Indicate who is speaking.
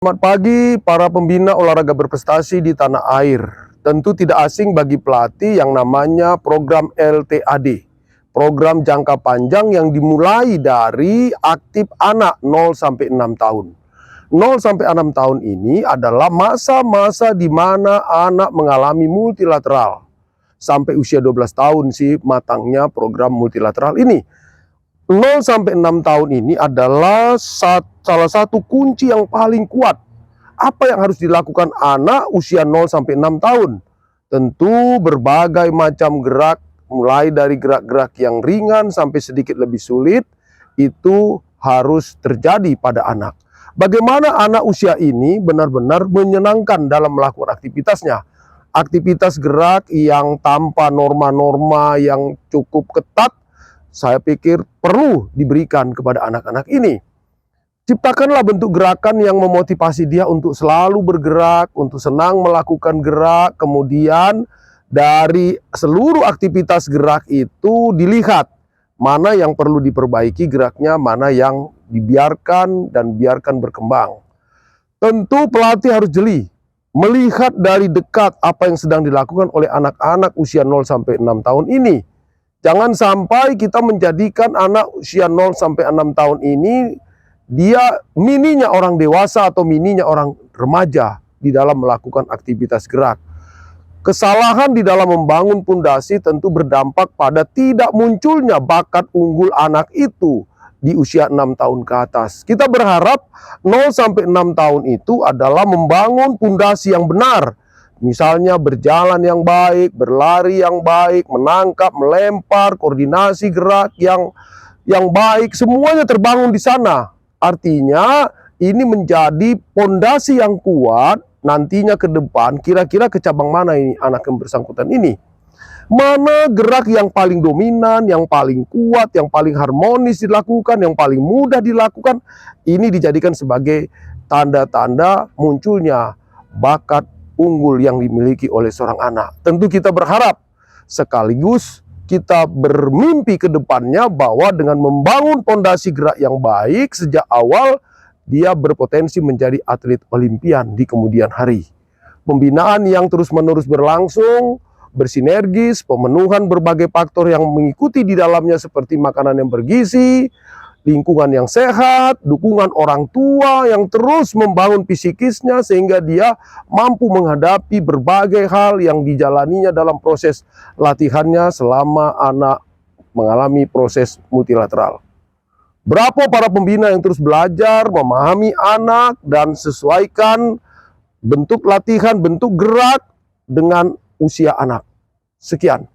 Speaker 1: Selamat pagi para pembina olahraga berprestasi di tanah air. Tentu tidak asing bagi pelatih yang namanya program LTAD. Program jangka panjang yang dimulai dari aktif anak 0 sampai 6 tahun. 0 sampai 6 tahun ini adalah masa-masa di mana anak mengalami multilateral. Sampai usia 12 tahun sih matangnya program multilateral ini. 0 sampai 6 tahun ini adalah salah satu kunci yang paling kuat. Apa yang harus dilakukan anak usia 0 sampai 6 tahun? Tentu berbagai macam gerak, mulai dari gerak-gerak yang ringan sampai sedikit lebih sulit, itu harus terjadi pada anak. Bagaimana anak usia ini benar-benar menyenangkan dalam melakukan aktivitasnya. Aktivitas gerak yang tanpa norma-norma yang cukup ketat, saya pikir perlu diberikan kepada anak-anak ini. Ciptakanlah bentuk gerakan yang memotivasi dia untuk selalu bergerak, untuk senang melakukan gerak. Kemudian dari seluruh aktivitas gerak itu dilihat mana yang perlu diperbaiki geraknya, mana yang dibiarkan dan biarkan berkembang. Tentu pelatih harus jeli melihat dari dekat apa yang sedang dilakukan oleh anak-anak usia 0 sampai 6 tahun ini. Jangan sampai kita menjadikan anak usia 0 sampai 6 tahun ini dia mininya orang dewasa atau mininya orang remaja di dalam melakukan aktivitas gerak. Kesalahan di dalam membangun pondasi tentu berdampak pada tidak munculnya bakat unggul anak itu di usia 6 tahun ke atas. Kita berharap 0 sampai 6 tahun itu adalah membangun pondasi yang benar. Misalnya berjalan yang baik, berlari yang baik, menangkap, melempar, koordinasi gerak yang baik, semuanya terbangun di sana. Artinya ini menjadi pondasi yang kuat nantinya ke depan. Kira-kira ke cabang mana ini anak yang bersangkutan ini? Mana gerak yang paling dominan, yang paling kuat, yang paling harmonis dilakukan, yang paling mudah dilakukan. Ini dijadikan sebagai tanda-tanda munculnya bakat unggul yang dimiliki oleh seorang anak. Tentu kita berharap sekaligus kita bermimpi ke depannya bahwa dengan membangun pondasi gerak yang baik sejak awal, dia berpotensi menjadi atlet olimpian di kemudian hari. Pembinaan yang terus-menerus berlangsung, bersinergis, pemenuhan berbagai faktor yang mengikuti di dalamnya seperti makanan yang bergizi, lingkungan yang sehat, dukungan orang tua yang terus membangun psikisnya sehingga dia mampu menghadapi berbagai hal yang dijalaninya dalam proses latihannya selama anak mengalami proses multilateral. Berapa para pembina yang terus belajar, memahami anak dan sesuaikan bentuk latihan, bentuk gerak dengan usia anak. Sekian.